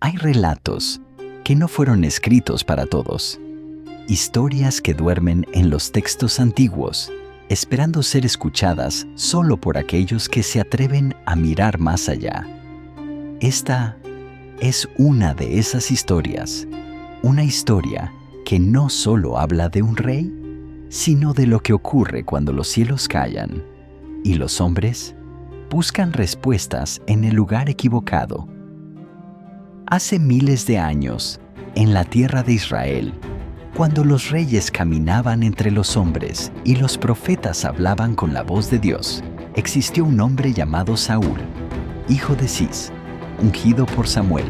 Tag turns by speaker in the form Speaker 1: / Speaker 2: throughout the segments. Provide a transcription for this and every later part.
Speaker 1: Hay relatos que no fueron escritos para todos. Historias que duermen en los textos antiguos, esperando ser escuchadas solo por aquellos que se atreven a mirar más allá. Esta es una de esas historias. Una historia que no solo habla de un rey, sino de lo que ocurre cuando los cielos callan y los hombres buscan respuestas en el lugar equivocado. Hace miles de años, en la tierra de Israel, cuando los reyes caminaban entre los hombres y los profetas hablaban con la voz de Dios, existió un hombre llamado Saúl, hijo de Cis, ungido por Samuel,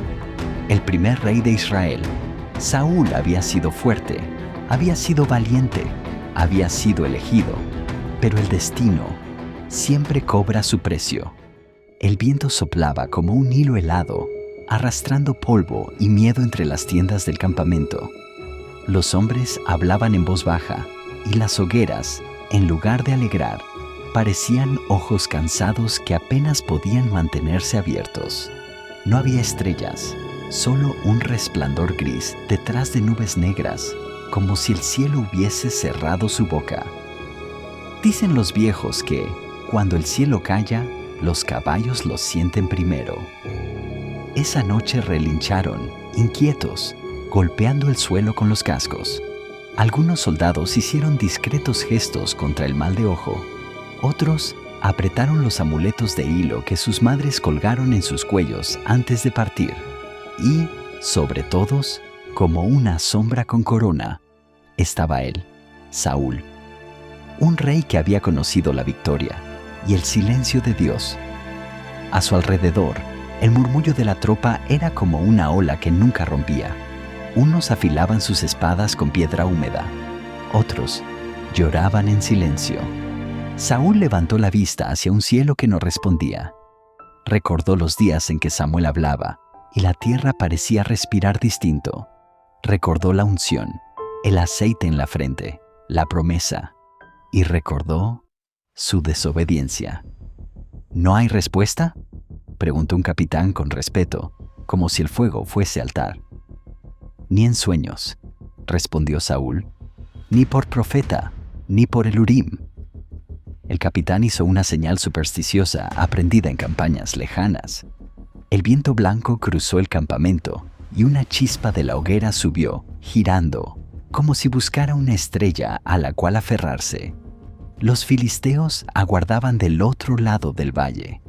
Speaker 1: el primer rey de Israel. Saúl había sido fuerte, había sido valiente, había sido elegido, pero el destino siempre cobra su precio. El viento soplaba como un hilo helado, arrastrando polvo y miedo entre las tiendas del campamento. Los hombres hablaban en voz baja, y las hogueras, en lugar de alegrar, parecían ojos cansados que apenas podían mantenerse abiertos. No había estrellas, solo un resplandor gris detrás de nubes negras, como si el cielo hubiese cerrado su boca. Dicen los viejos que, cuando el cielo calla, los caballos lo sienten primero. Esa noche relincharon, inquietos, golpeando el suelo con los cascos. Algunos soldados hicieron discretos gestos contra el mal de ojo. Otros apretaron los amuletos de hilo que sus madres colgaron en sus cuellos antes de partir. Y, sobre todos, como una sombra con corona, estaba él, Saúl, un rey que había conocido la victoria y el silencio de Dios. A su alrededor, el murmullo de la tropa era como una ola que nunca rompía. Unos afilaban sus espadas con piedra húmeda, otros lloraban en silencio. Saúl levantó la vista hacia un cielo que no respondía. Recordó los días en que Samuel hablaba y la tierra parecía respirar distinto. Recordó la unción, el aceite en la frente, la promesa, y recordó su desobediencia. ¿No hay respuesta?, preguntó un capitán con respeto, como si el fuego fuese altar. Ni en sueños, respondió Saúl, ni por profeta, ni por el Urim. El capitán hizo una señal supersticiosa aprendida en campañas lejanas. El viento blanco cruzó el campamento y una chispa de la hoguera subió, girando, como si buscara una estrella a la cual aferrarse. Los filisteos aguardaban del otro lado del valle.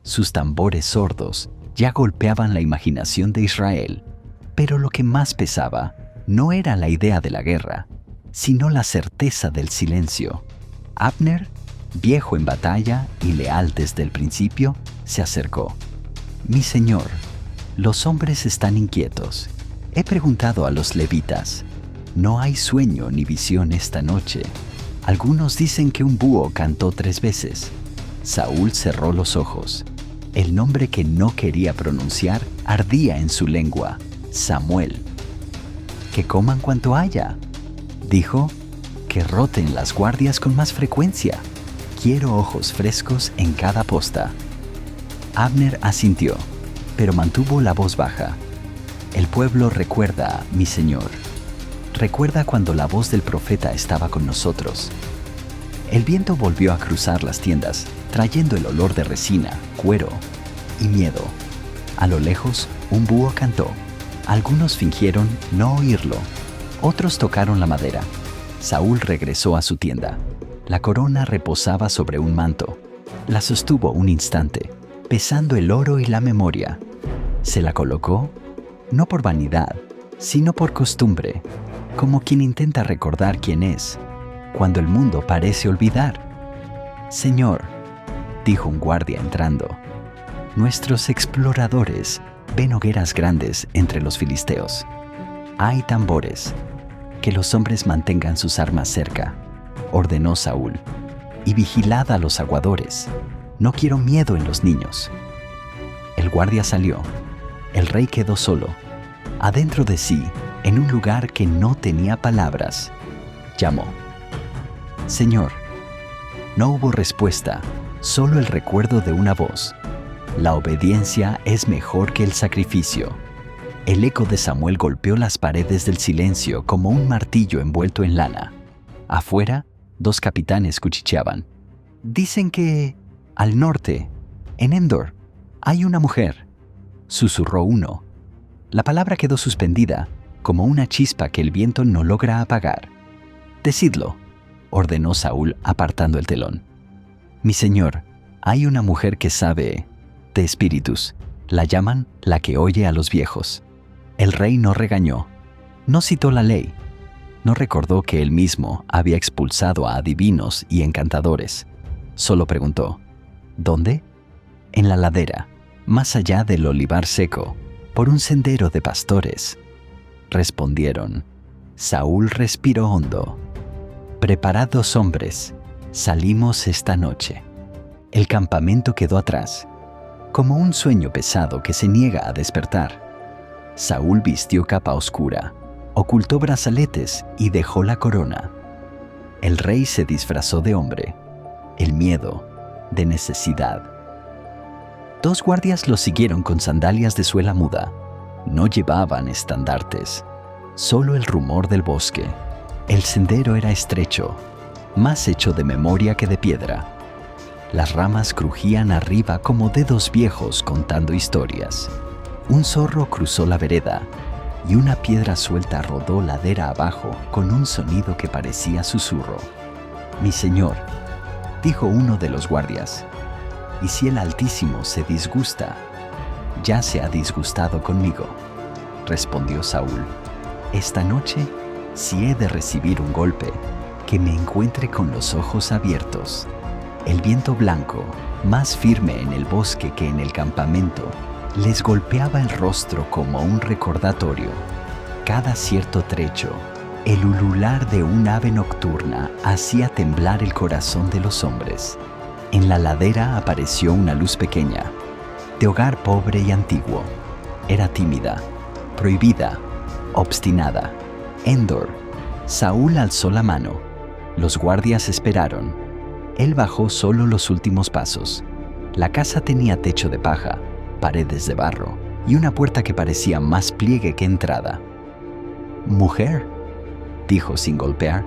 Speaker 1: Sus tambores sordos ya golpeaban la imaginación de Israel, pero lo que más pesaba no era la idea de la guerra, sino la certeza del silencio. Abner, viejo en batalla y leal desde el principio, se acercó. «Mi señor, los hombres están inquietos. He preguntado a los levitas. No hay sueño ni visión esta noche. Algunos dicen que un búho cantó 3 veces». Saúl cerró los ojos. El nombre que no quería pronunciar ardía en su lengua: Samuel. «Que coman cuanto haya», dijo. «Que roten las guardias con más frecuencia. Quiero ojos frescos en cada posta». Abner asintió, pero mantuvo la voz baja. «El pueblo recuerda, mi señor. Recuerda cuando la voz del profeta estaba con nosotros». El viento volvió a cruzar las tiendas, trayendo el olor de resina, cuero y miedo. A lo lejos, un búho cantó. Algunos fingieron no oírlo, otros tocaron la madera. Saúl regresó a su tienda. La corona reposaba sobre un manto. La sostuvo un instante, pesando el oro y la memoria. Se la colocó, no por vanidad, sino por costumbre, como quien intenta recordar quién es, cuando el mundo parece olvidar. «Señor», dijo un guardia entrando, «nuestros exploradores ven hogueras grandes entre los filisteos. Hay tambores. Que los hombres mantengan sus armas cerca», ordenó Saúl, «y vigilad a los aguadores. No quiero miedo en los niños». El guardia salió. El rey quedó solo, adentro de sí, en un lugar que no tenía palabras. Llamó: «Señor». No hubo respuesta, solo el recuerdo de una voz: «La obediencia es mejor que el sacrificio». El eco de Samuel golpeó las paredes del silencio como un martillo envuelto en lana. Afuera, 2 capitanes cuchicheaban. «Dicen que, al norte, en Endor, hay una mujer», susurró uno. La palabra quedó suspendida, como una chispa que el viento no logra apagar. «Decidlo», ordenó Saúl apartando el telón. «Mi señor, hay una mujer que sabe de espíritus. La llaman la que oye a los viejos». El rey no regañó, no citó la ley, no recordó que él mismo había expulsado a adivinos y encantadores. Solo preguntó, ¿dónde? En la ladera, más allá del olivar seco, por un sendero de pastores. Respondieron. Saúl respiró hondo. «Preparad 2 hombres, salimos esta noche». El campamento quedó atrás, como un sueño pesado que se niega a despertar. Saúl vistió capa oscura, ocultó brazaletes y dejó la corona. El rey se disfrazó de hombre, el miedo, de necesidad. 2 guardias lo siguieron con sandalias de suela muda. No llevaban estandartes, solo el rumor del bosque. El sendero era estrecho, más hecho de memoria que de piedra. Las ramas crujían arriba como dedos viejos contando historias. Un zorro cruzó la vereda y una piedra suelta rodó ladera abajo con un sonido que parecía susurro. «Mi señor», dijo uno de los guardias, «y si el Altísimo se disgusta, ya se ha disgustado conmigo», respondió Saúl. «Esta noche, si he de recibir un golpe, que me encuentre con los ojos abiertos». El viento blanco, más firme en el bosque que en el campamento, les golpeaba el rostro como un recordatorio. Cada cierto trecho, el ulular de un ave nocturna hacía temblar el corazón de los hombres. En la ladera apareció una luz pequeña, de hogar pobre y antiguo. Era tímida, prohibida, obstinada. Endor. Saúl alzó la mano. Los guardias esperaron. Él bajó solo los últimos pasos. La casa tenía techo de paja, paredes de barro y una puerta que parecía más pliegue que entrada. «Mujer», dijo sin golpear,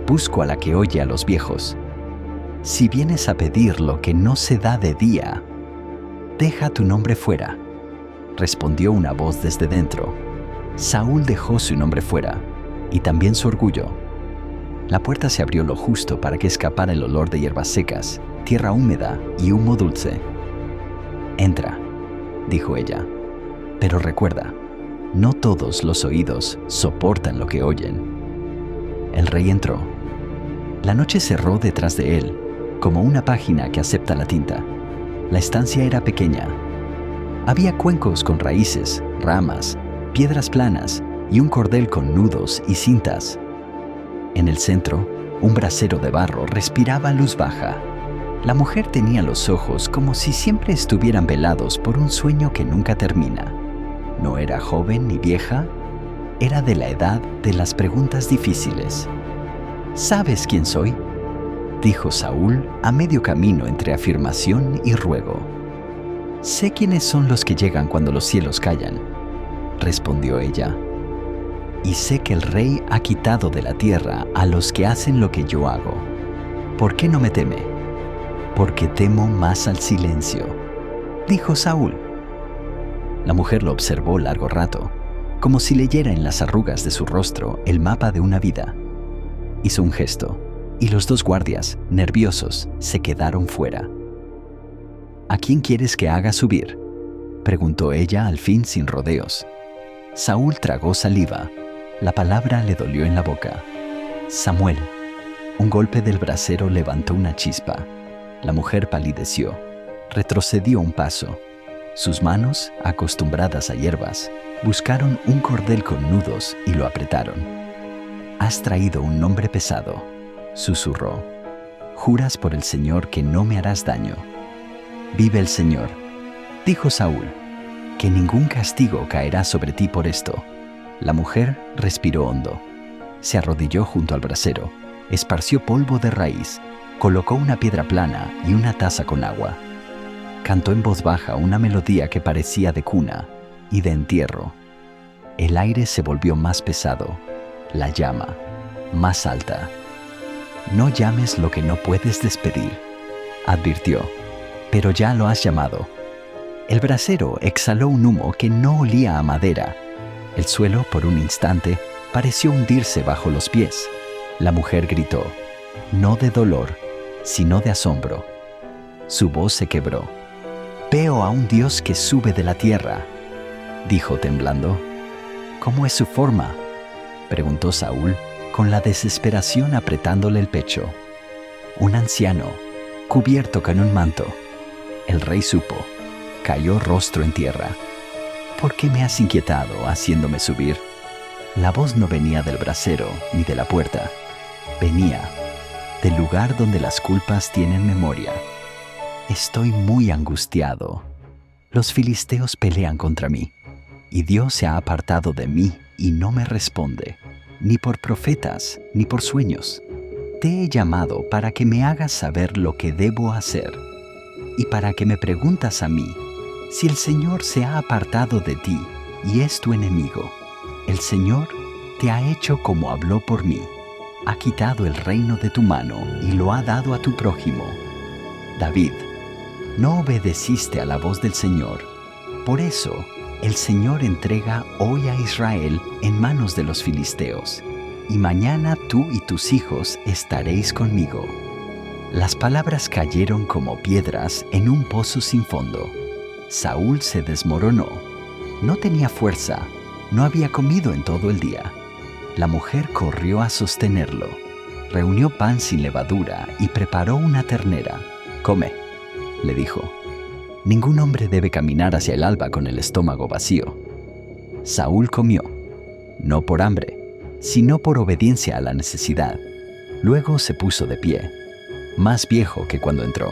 Speaker 1: «busco a la que oye a los viejos. Si vienes a pedir lo que no se da de día, deja tu nombre fuera», respondió una voz desde dentro. Saúl dejó su nombre fuera y también su orgullo. La puerta se abrió lo justo para que escapara el olor de hierbas secas, tierra húmeda y humo dulce. «Entra», dijo ella, «pero recuerda, no todos los oídos soportan lo que oyen». El rey entró. La noche cerró detrás de él, como una página que acepta la tinta. La estancia era pequeña. Había cuencos con raíces, ramas, piedras planas y un cordel con nudos y cintas. En el centro, un brasero de barro respiraba luz baja. La mujer tenía los ojos como si siempre estuvieran velados por un sueño que nunca termina. No era joven ni vieja, era de la edad de las preguntas difíciles. «¿Sabes quién soy?», dijo Saúl a medio camino entre afirmación y ruego. «Sé quiénes son los que llegan cuando los cielos callan», respondió ella. «Y sé que el rey ha quitado de la tierra a los que hacen lo que yo hago. ¿Por qué no me teme?». «Porque temo más al silencio», dijo Saúl. La mujer lo observó largo rato, como si leyera en las arrugas de su rostro el mapa de una vida. Hizo un gesto, y los 2 guardias, nerviosos, se quedaron fuera. «¿A quién quieres que haga subir?», preguntó ella al fin sin rodeos. Saúl tragó saliva. La palabra le dolió en la boca. «Samuel». Un golpe del brasero levantó una chispa. La mujer palideció, retrocedió un paso. Sus manos, acostumbradas a hierbas, buscaron un cordel con nudos y lo apretaron. «Has traído un nombre pesado», susurró. «Juras por el Señor que no me harás daño». «Vive el Señor», dijo Saúl, «que ningún castigo caerá sobre ti por esto». La mujer respiró hondo. Se arrodilló junto al brasero, esparció polvo de raíz, colocó una piedra plana y una taza con agua. Cantó en voz baja una melodía que parecía de cuna. y de entierro. El aire se volvió más pesado, la llama más alta. No llames lo que no puedes despedir, advirtió, pero ya lo has llamado. El brasero exhaló un humo que no olía a madera. El suelo, por un instante, pareció hundirse bajo los pies. La mujer gritó, no de dolor, sino de asombro. Su voz se quebró. Veo a un Dios que sube de la tierra, dijo temblando. ¿Cómo es su forma?, preguntó Saúl, con la desesperación apretándole el pecho. Un anciano, cubierto con un manto. El rey supo. Cayó rostro en tierra. ¿Por qué me has inquietado haciéndome subir? La voz no venía del brasero ni de la puerta. Venía del lugar donde las culpas tienen memoria. Estoy muy angustiado. Los filisteos pelean contra mí, y Dios se ha apartado de mí y no me responde, ni por profetas, ni por sueños. Te he llamado para que me hagas saber lo que debo hacer, y para que me preguntas a mí, si el Señor se ha apartado de ti y es tu enemigo. El Señor te ha hecho como habló por mí. Ha quitado el reino de tu mano y lo ha dado a tu prójimo. David, no obedeciste a la voz del Señor. Por eso, el Señor entrega hoy a Israel en manos de los filisteos, y mañana tú y tus hijos estaréis conmigo. Las palabras cayeron como piedras en un pozo sin fondo. Saúl se desmoronó. No tenía fuerza, no había comido en todo el día. La mujer corrió a sostenerlo. Reunió pan sin levadura y preparó una ternera. Come, le dijo. Ningún hombre debe caminar hacia el alba con el estómago vacío. Saúl comió, no por hambre, sino por obediencia a la necesidad. Luego se puso de pie, más viejo que cuando entró.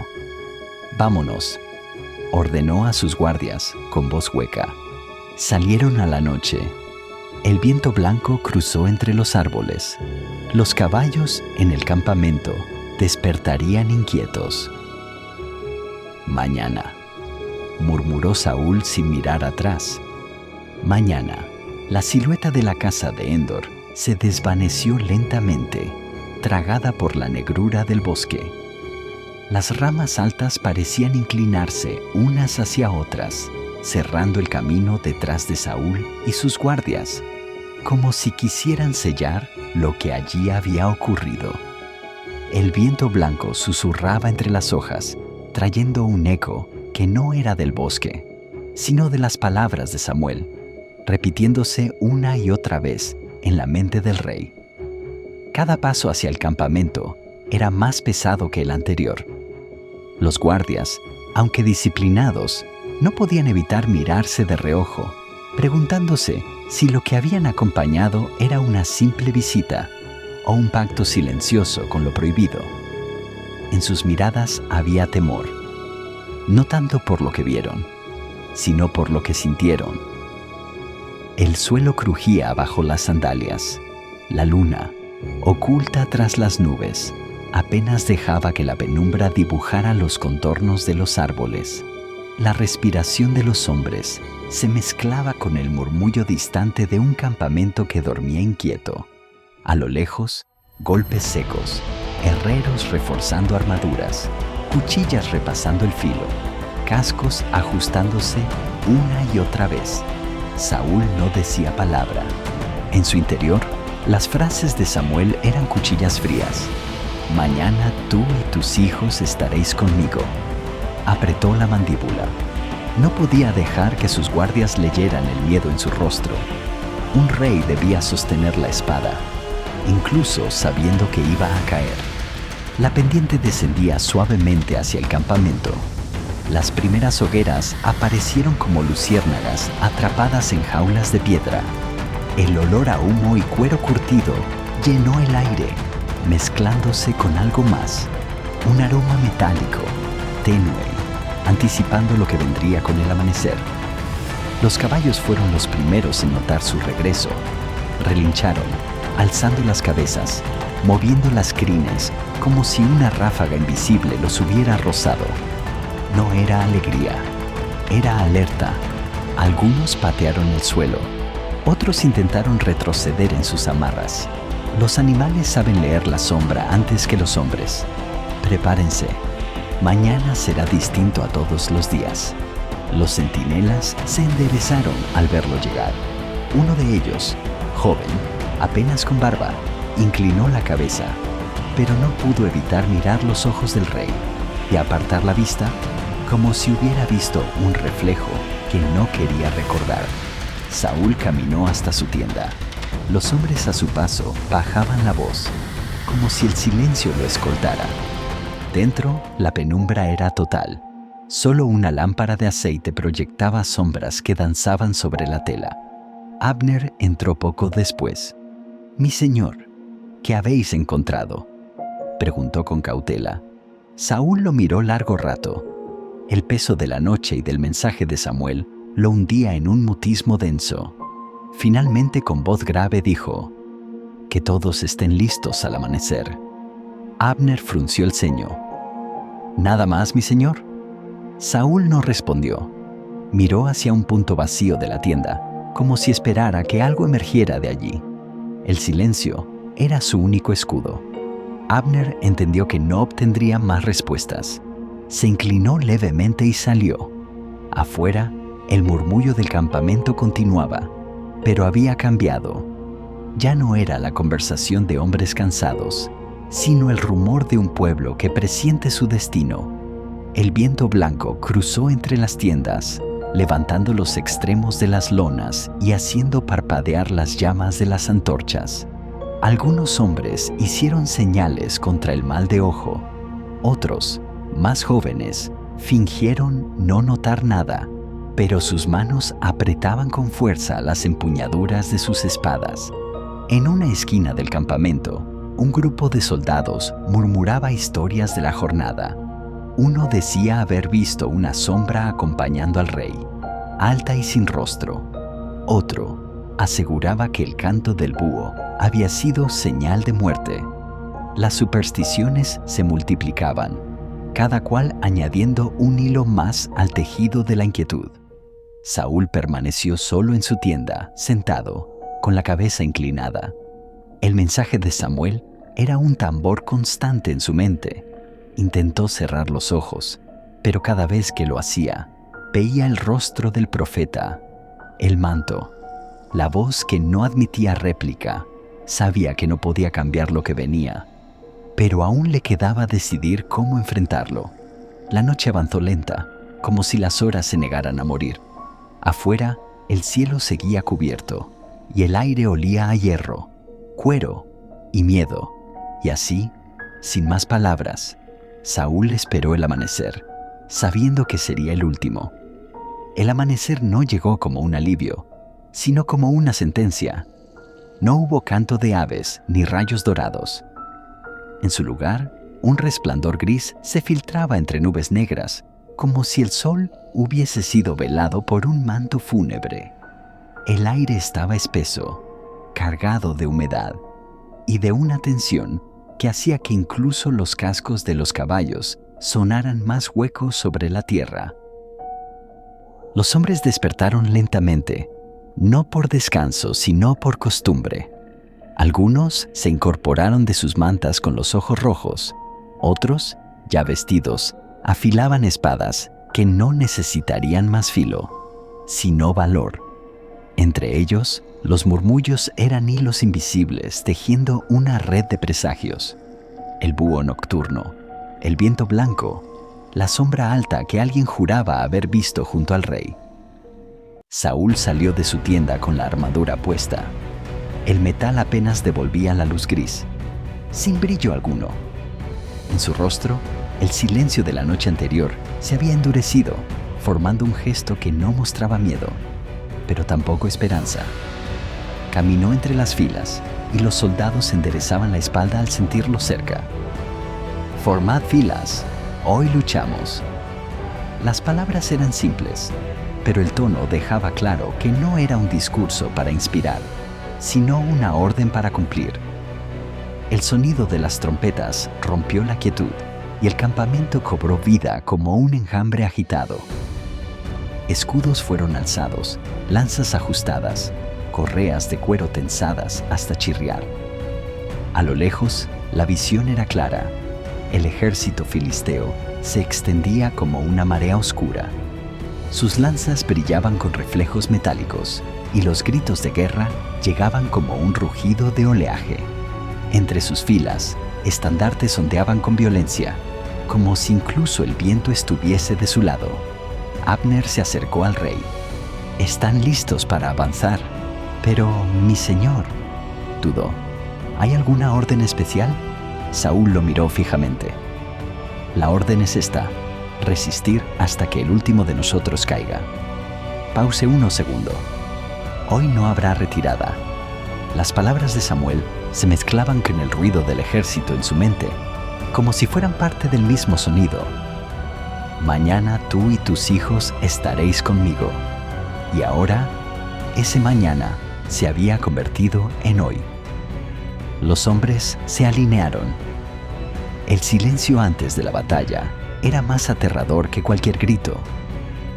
Speaker 1: Vámonos, ordenó a sus guardias con voz hueca. Salieron a la noche. El viento blanco cruzó entre los árboles. Los caballos en el campamento despertarían inquietos. Mañana, murmuró Saúl sin mirar atrás. Mañana, la silueta de la casa de Endor se desvaneció lentamente, tragada por la negrura del bosque. Las ramas altas parecían inclinarse unas hacia otras, cerrando el camino detrás de Saúl y sus guardias, como si quisieran sellar lo que allí había ocurrido. El viento blanco susurraba entre las hojas, trayendo un eco que no era del bosque, sino de las palabras de Samuel, repitiéndose una y otra vez en la mente del rey. Cada paso hacia el campamento era más pesado que el anterior. Los guardias, aunque disciplinados, no podían evitar mirarse de reojo, preguntándose si lo que habían acompañado era una simple visita o un pacto silencioso con lo prohibido. En sus miradas había temor, no tanto por lo que vieron, sino por lo que sintieron. El suelo crujía bajo las sandalias. La luna, oculta tras las nubes, apenas dejaba que la penumbra dibujara los contornos de los árboles. La respiración de los hombres se mezclaba con el murmullo distante de un campamento que dormía inquieto. A lo lejos, golpes secos, herreros reforzando armaduras, cuchillas repasando el filo, cascos ajustándose una y otra vez. Saúl no decía palabra. En su interior, las frases de Samuel eran cuchillas frías. Mañana tú y tus hijos estaréis conmigo. Apretó la mandíbula. No podía dejar que sus guardias leyeran el miedo en su rostro. Un rey debía sostener la espada, incluso sabiendo que iba a caer. La pendiente descendía suavemente hacia el campamento. Las primeras hogueras aparecieron como luciérnagas atrapadas en jaulas de piedra. El olor a humo y cuero curtido llenó el aire, mezclándose con algo más, un aroma metálico, tenue, anticipando lo que vendría con el amanecer. Los caballos fueron los primeros en notar su regreso. Relincharon, alzando las cabezas, moviendo las crines como si una ráfaga invisible los hubiera rozado. No era alegría, era alerta, Algunos patearon el suelo, otros intentaron retroceder en sus amarras. Los animales saben leer la sombra antes que los hombres. Prepárense, mañana será distinto a todos los días. Los centinelas se enderezaron al verlo llegar. Uno de ellos, joven, apenas con barba, inclinó la cabeza, pero no pudo evitar mirar los ojos del rey y apartar la vista como si hubiera visto un reflejo que no quería recordar. Saúl caminó hasta su tienda. Los hombres a su paso bajaban la voz, como si el silencio lo escoltara. Dentro, la penumbra era total. Solo una lámpara de aceite proyectaba sombras que danzaban sobre la tela. Abner entró poco después. «Mi señor, ¿qué habéis encontrado?», preguntó con cautela. Saúl lo miró largo rato. El peso de la noche y del mensaje de Samuel lo hundía en un mutismo denso. Finalmente, con voz grave dijo: «Que todos estén listos al amanecer». Abner frunció el ceño. «¿Nada más, mi señor?». Saúl no respondió. Miró hacia un punto vacío de la tienda, como si esperara que algo emergiera de allí. El silencio era su único escudo. Abner entendió que no obtendría más respuestas. Se inclinó levemente y salió. Afuera, el murmullo del campamento continuaba, pero había cambiado. Ya no era la conversación de hombres cansados, sino el rumor de un pueblo que presiente su destino. El viento blanco cruzó entre las tiendas, levantando los extremos de las lonas y haciendo parpadear las llamas de las antorchas. Algunos hombres hicieron señales contra el mal de ojo. Otros, más jóvenes, fingieron no notar nada, pero sus manos apretaban con fuerza las empuñaduras de sus espadas. En una esquina del campamento, un grupo de soldados murmuraba historias de la jornada. Uno decía haber visto una sombra acompañando al rey, alta y sin rostro. Otro aseguraba que el canto del búho había sido señal de muerte. Las supersticiones se multiplicaban, cada cual añadiendo un hilo más al tejido de la inquietud. Saúl permaneció solo en su tienda, sentado, con la cabeza inclinada. El mensaje de Samuel era un tambor constante en su mente. Intentó cerrar los ojos, pero cada vez que lo hacía, veía el rostro del profeta, el manto, la voz que no admitía réplica. Sabía que no podía cambiar lo que venía, pero aún le quedaba decidir cómo enfrentarlo. La noche avanzó lenta, como si las horas se negaran a morir. Afuera, el cielo seguía cubierto, y el aire olía a hierro, cuero y miedo. Y así, sin más palabras, Saúl esperó el amanecer, sabiendo que sería el último. El amanecer no llegó como un alivio, sino como una sentencia. No hubo canto de aves ni rayos dorados. En su lugar, un resplandor gris se filtraba entre nubes negras, como si el sol hubiese sido velado por un manto fúnebre. El aire estaba espeso, cargado de humedad y de una tensión que hacía que incluso los cascos de los caballos sonaran más huecos sobre la tierra. Los hombres despertaron lentamente, no por descanso, sino por costumbre. Algunos se incorporaron de sus mantas con los ojos rojos. Otros, ya vestidos, afilaban espadas que no necesitarían más filo, sino valor. Entre ellos, los murmullos eran hilos invisibles tejiendo una red de presagios. El búho nocturno, el viento blanco, la sombra alta que alguien juraba haber visto junto al rey. Saúl salió de su tienda con la armadura puesta. El metal apenas devolvía la luz gris, sin brillo alguno. En su rostro, el silencio de la noche anterior se había endurecido, formando un gesto que no mostraba miedo, pero tampoco esperanza. Caminó entre las filas y los soldados enderezaban la espalda al sentirlo cerca. «Formad filas, hoy luchamos». Las palabras eran simples, pero el tono dejaba claro que no era un discurso para inspirar, sino una orden para cumplir. El sonido de las trompetas rompió la quietud y el campamento cobró vida como un enjambre agitado. Escudos fueron alzados, lanzas ajustadas, correas de cuero tensadas hasta chirriar. A lo lejos, la visión era clara. El ejército filisteo se extendía como una marea oscura. Sus lanzas brillaban con reflejos metálicos y los gritos de guerra llegaban como un rugido de oleaje. Entre sus filas, estandartes ondeaban con violencia, como si incluso el viento estuviese de su lado. Abner se acercó al rey. «Están listos para avanzar». «Pero, mi señor», dudó. «¿Hay alguna orden especial?» Saúl lo miró fijamente. «La orden es esta: resistir hasta que el último de nosotros caiga». Pause unos segundos. «Hoy no habrá retirada». Las palabras de Samuel se mezclaban con el ruido del ejército en su mente, como si fueran parte del mismo sonido. «Mañana tú y tus hijos estaréis conmigo». Y ahora, ese mañana se había convertido en hoy. Los hombres se alinearon. El silencio antes de la batalla era más aterrador que cualquier grito.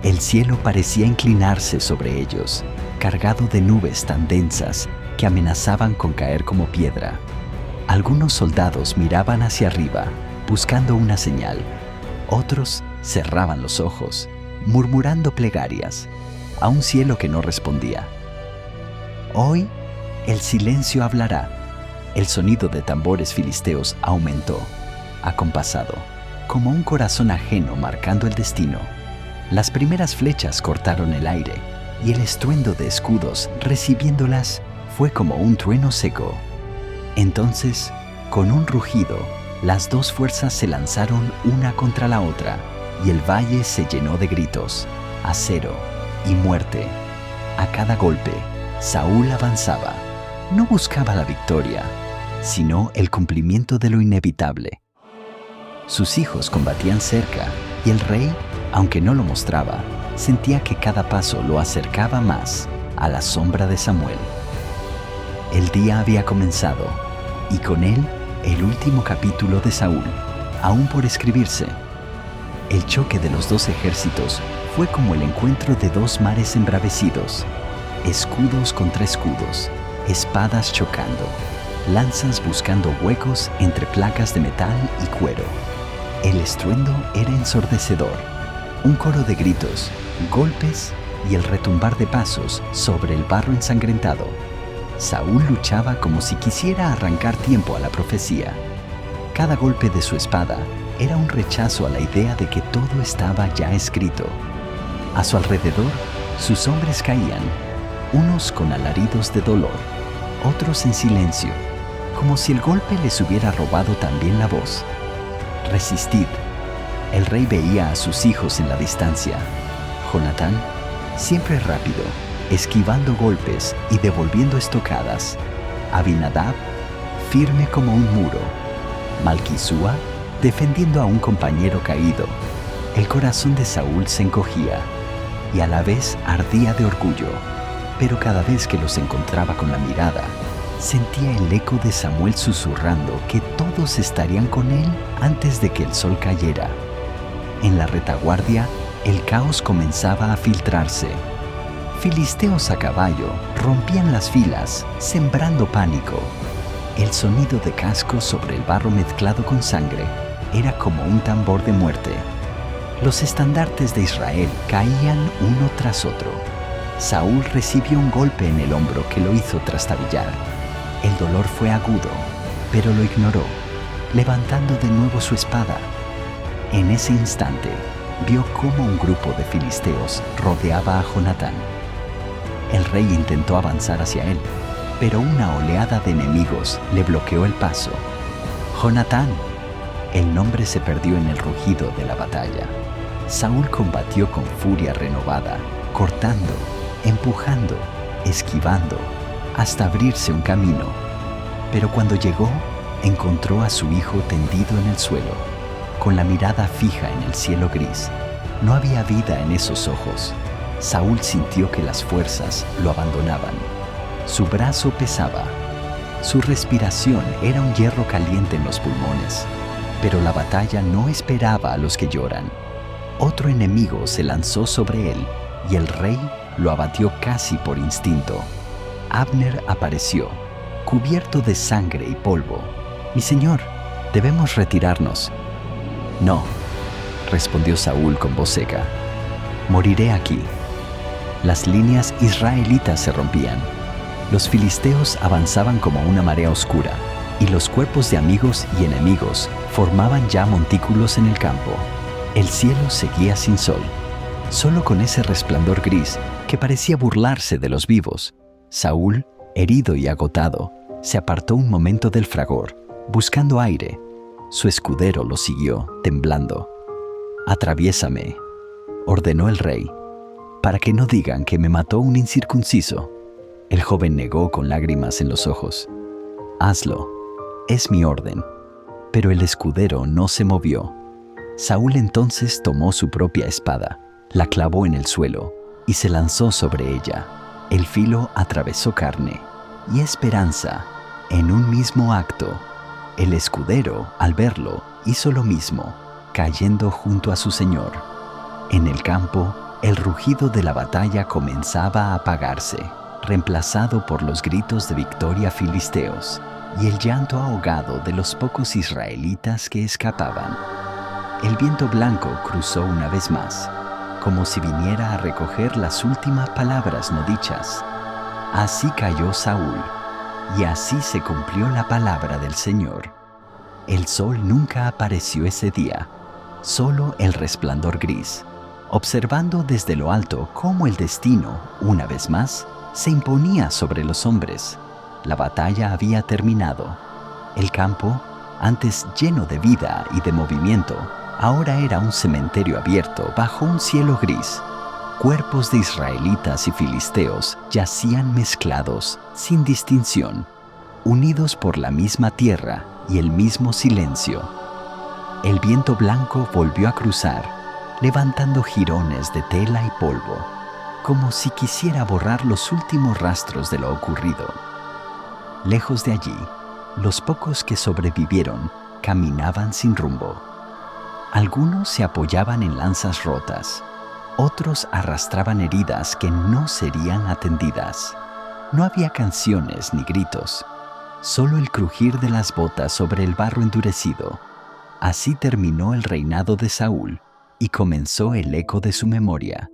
Speaker 1: El cielo parecía inclinarse sobre ellos, cargado de nubes tan densas que amenazaban con caer como piedra. Algunos soldados miraban hacia arriba, buscando una señal. Otros cerraban los ojos, murmurando plegarias a un cielo que no respondía. Hoy, el silencio hablará. El sonido de tambores filisteos aumentó, acompasado, como un corazón ajeno marcando el destino. Las primeras flechas cortaron el aire, y el estruendo de escudos recibiéndolas fue como un trueno seco. Entonces, con un rugido, las dos fuerzas se lanzaron una contra la otra, y el valle se llenó de gritos, acero y muerte. A cada golpe, Saúl avanzaba. No buscaba la victoria, sino el cumplimiento de lo inevitable. Sus hijos combatían cerca, y el rey, aunque no lo mostraba, sentía que cada paso lo acercaba más a la sombra de Samuel. El día había comenzado, y con él el último capítulo de Saúl, aún por escribirse. El choque de los dos ejércitos fue como el encuentro de dos mares embravecidos, escudos contra escudos, espadas chocando, lanzas buscando huecos entre placas de metal y cuero. El estruendo era ensordecedor, un coro de gritos, golpes y el retumbar de pasos sobre el barro ensangrentado. Saúl luchaba como si quisiera arrancar tiempo a la profecía. Cada golpe de su espada era un rechazo a la idea de que todo estaba ya escrito. A su alrededor, sus hombres caían, unos con alaridos de dolor, otros en silencio, como si el golpe les hubiera robado también la voz. Resistid. El rey veía a sus hijos en la distancia. Jonatán, siempre rápido, esquivando golpes y devolviendo estocadas. Abinadab, firme como un muro. Malquisúa, defendiendo a un compañero caído. El corazón de Saúl se encogía y a la vez ardía de orgullo, pero cada vez que los encontraba con la mirada, sentía el eco de Samuel susurrando que todos estarían con él antes de que el sol cayera. En la retaguardia, el caos comenzaba a filtrarse. Filisteos a caballo rompían las filas, sembrando pánico. El sonido de cascos sobre el barro mezclado con sangre era como un tambor de muerte. Los estandartes de Israel caían uno tras otro. Saúl recibió un golpe en el hombro que lo hizo trastabillar. El dolor fue agudo, pero lo ignoró, levantando de nuevo su espada. En ese instante, vio cómo un grupo de filisteos rodeaba a Jonatán. El rey intentó avanzar hacia él, pero una oleada de enemigos le bloqueó el paso. Jonatán. El nombre se perdió en el rugido de la batalla. Saúl combatió con furia renovada, cortando, empujando, esquivando, hasta abrirse un camino. Pero cuando llegó, encontró a su hijo tendido en el suelo, con la mirada fija en el cielo gris. No había vida en esos ojos. Saúl sintió que las fuerzas lo abandonaban. Su brazo pesaba. Su respiración era un hierro caliente en los pulmones. Pero la batalla no esperaba a los que lloran. Otro enemigo se lanzó sobre él, y el rey lo abatió casi por instinto. Abner apareció, cubierto de sangre y polvo. «Mi señor, debemos retirarnos». «No», respondió Saúl con voz seca. «Moriré aquí». Las líneas israelitas se rompían. Los filisteos avanzaban como una marea oscura, y los cuerpos de amigos y enemigos formaban ya montículos en el campo. El cielo seguía sin sol, solo con ese resplandor gris que parecía burlarse de los vivos. Saúl, herido y agotado, se apartó un momento del fragor, buscando aire. Su escudero lo siguió, temblando. «Atraviésame», ordenó el rey, «para que no digan que me mató un incircunciso». El joven negó con lágrimas en los ojos. «Hazlo, es mi orden». Pero el escudero no se movió. Saúl entonces tomó su propia espada, la clavó en el suelo y se lanzó sobre ella. El filo atravesó carne y esperanza en un mismo acto. El escudero, al verlo, hizo lo mismo, cayendo junto a su señor. En el campo, el rugido de la batalla comenzaba a apagarse, reemplazado por los gritos de victoria filisteos y el llanto ahogado de los pocos israelitas que escapaban. El viento blanco cruzó una vez más, como si viniera a recoger las últimas palabras no dichas. Así cayó Saúl, y así se cumplió la palabra del Señor. El sol nunca apareció ese día, solo el resplandor gris, observando desde lo alto cómo el destino, una vez más, se imponía sobre los hombres. La batalla había terminado. El campo, antes lleno de vida y de movimiento, ahora era un cementerio abierto bajo un cielo gris. Cuerpos de israelitas y filisteos yacían mezclados, sin distinción, unidos por la misma tierra y el mismo silencio. El viento blanco volvió a cruzar, levantando jirones de tela y polvo, como si quisiera borrar los últimos rastros de lo ocurrido. Lejos de allí, los pocos que sobrevivieron caminaban sin rumbo. Algunos se apoyaban en lanzas rotas, otros arrastraban heridas que no serían atendidas. No había canciones ni gritos, solo el crujir de las botas sobre el barro endurecido. Así terminó el reinado de Saúl y comenzó el eco de su memoria.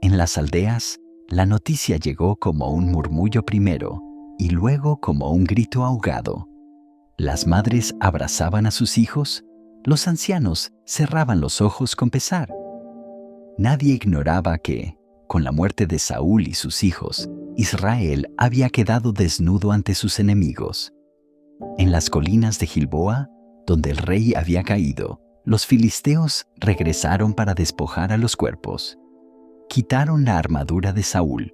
Speaker 1: En las aldeas, la noticia llegó como un murmullo primero y luego como un grito ahogado. Las madres abrazaban a sus hijos, los ancianos cerraban los ojos con pesar. Nadie ignoraba que, con la muerte de Saúl y sus hijos, Israel había quedado desnudo ante sus enemigos. En las colinas de Gilboa, donde el rey había caído, los filisteos regresaron para despojar a los cuerpos. Quitaron la armadura de Saúl,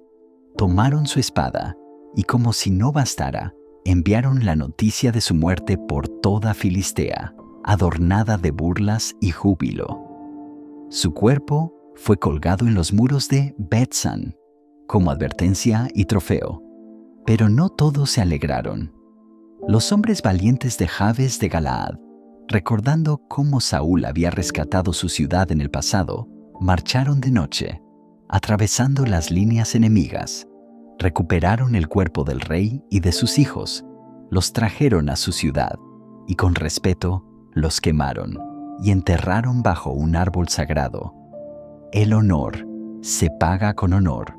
Speaker 1: tomaron su espada y, como si no bastara, enviaron la noticia de su muerte por toda Filistea, adornada de burlas y júbilo. Su cuerpo fue colgado en los muros de Bet-San, como advertencia y trofeo. Pero no todos se alegraron. Los hombres valientes de Jabes de Galaad, recordando cómo Saúl había rescatado su ciudad en el pasado, marcharon de noche, atravesando las líneas enemigas. Recuperaron el cuerpo del rey y de sus hijos, los trajeron a su ciudad y con respeto los quemaron y enterraron bajo un árbol sagrado. El honor se paga con honor.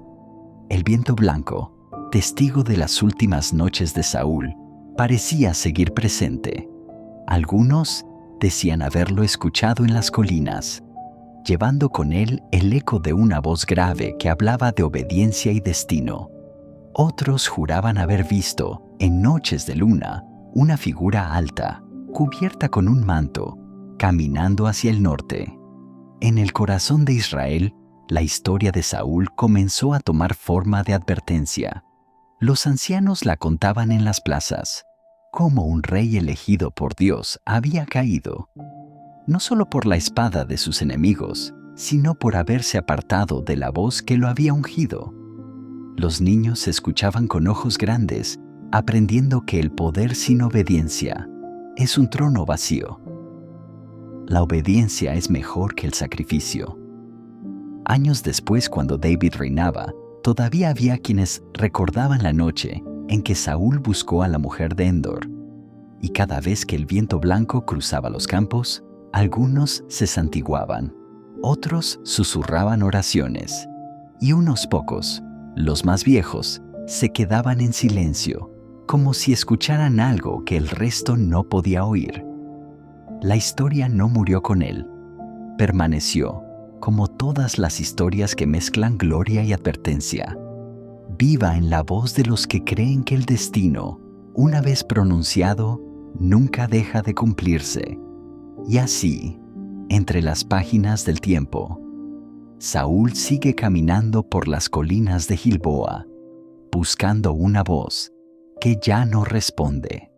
Speaker 1: El viento blanco, testigo de las últimas noches de Saúl, parecía seguir presente. Algunos decían haberlo escuchado en las colinas, llevando con él el eco de una voz grave que hablaba de obediencia y destino. Otros juraban haber visto, en noches de luna, una figura alta, cubierta con un manto, caminando hacia el norte. En el corazón de Israel, la historia de Saúl comenzó a tomar forma de advertencia. Los ancianos la contaban en las plazas, cómo un rey elegido por Dios había caído, no solo por la espada de sus enemigos, sino por haberse apartado de la voz que lo había ungido. Los niños escuchaban con ojos grandes, aprendiendo que el poder sin obediencia es un trono vacío. La obediencia es mejor que el sacrificio. Años después, cuando David reinaba, todavía había quienes recordaban la noche en que Saúl buscó a la mujer de Endor. Y cada vez que el viento blanco cruzaba los campos, algunos se santiguaban, otros susurraban oraciones, y unos pocos, los más viejos, se quedaban en silencio, como si escucharan algo que el resto no podía oír. La historia no murió con él, permaneció, como todas las historias que mezclan gloria y advertencia, viva en la voz de los que creen que el destino, una vez pronunciado, nunca deja de cumplirse. Y así, entre las páginas del tiempo, Saúl sigue caminando por las colinas de Gilboa, buscando una voz que ya no responde.